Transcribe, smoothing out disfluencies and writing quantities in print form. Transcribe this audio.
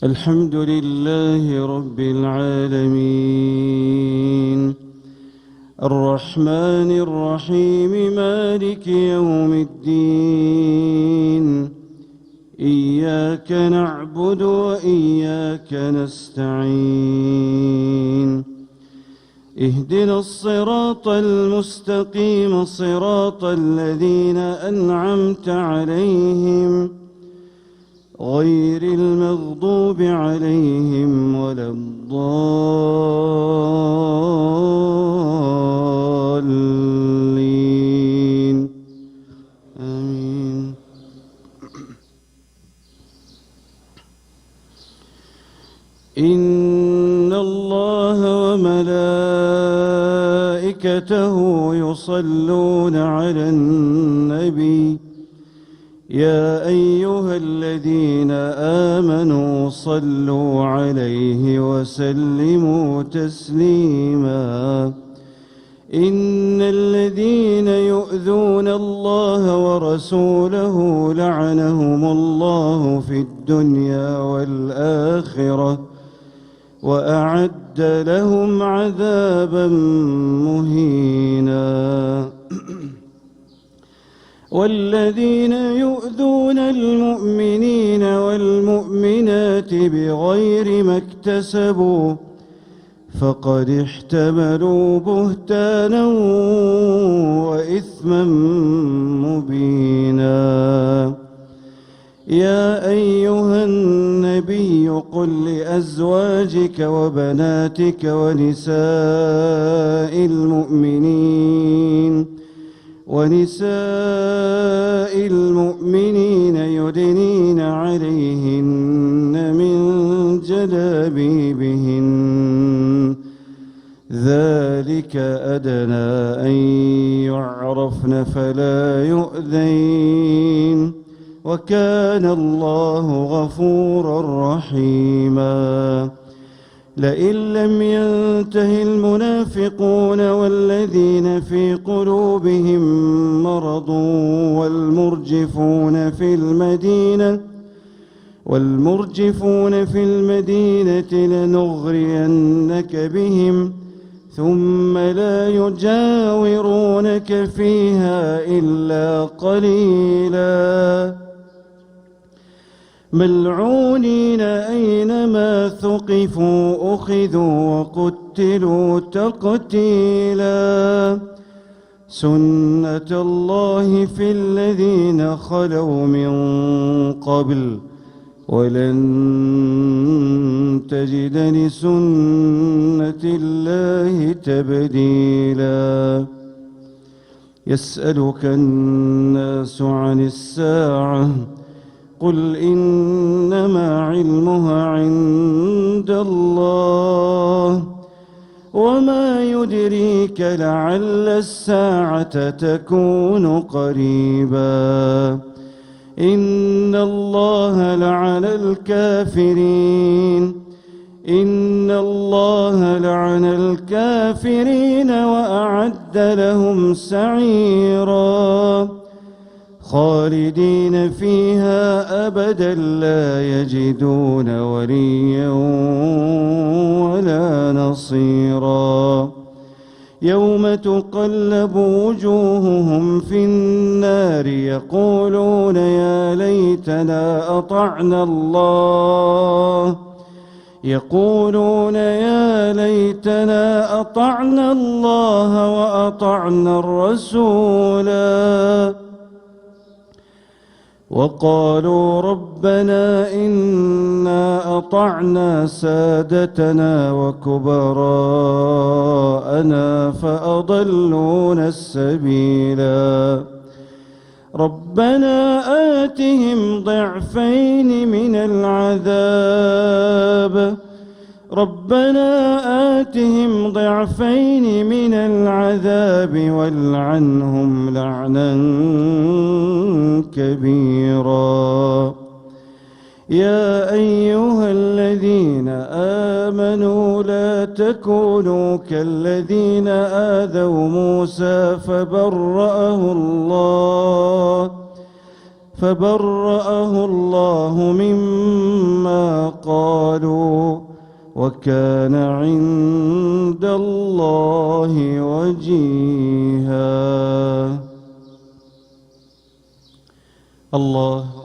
الحمد لله رب العالمين الرحمن الرحيم مالك يوم الدين إياك نعبد وإياك نستعين اهدنا الصراط المستقيم صراط الذين أنعمت عليهم غير المغضوب عليهم ولا الضالين آمين. إن الله وملائكته يصلون على النبي يا أيها الذين آمنوا صلوا عليه وسلموا تسليما إن الذين يؤذون الله ورسوله لعنهم الله في الدنيا والآخرة وأعد لهم عذابا مهينا والذين يؤذون المؤمنين والمؤمنات بغير ما اكتسبوا فقد احتملوا بهتانا وإثما مبينا يا أيها النبي قل لأزواجك وبناتك ونساء المؤمنين يدنين عليهن من جلابيبهن ذلك أدنى أن يعرفن فلا يؤذين وكان الله غفورا رحيما لئن لم ينته المنافقون والذين في قلوبهم مرض والمرجفون في المدينة لنغرينك بهم ثم لا يجاورونك فيها إلا قليلا ملعونين أينما ثقفوا أخذوا وقتلوا تقتيلا سنة الله في الذين خلوا من قبل ولن تجد لسنة الله تبديلا يسألك الناس عن الساعة قل إنما علمها عند الله وما يدريك لعل الساعة تكون قريبا إن الله لعن الكافرين وأعد لهم سعيرا خالدين فيها أبدا لا يجدون وليا ولا نصيرا يوم تقلب وجوههم في النار يقولون يا ليتنا أطعنا الله وأطعنا الرسولا وقالوا ربنا إنا أطعنا سادتنا وكبراءنا فأضلونا السبيلا ربنا آتهم ضعفين من العذاب والعنهم لعنا كبيرا يا أيها الذين آمنوا لا تكونوا كالذين آذوا موسى فبرأه الله مما قالوا وكان عند الله وجيها. الله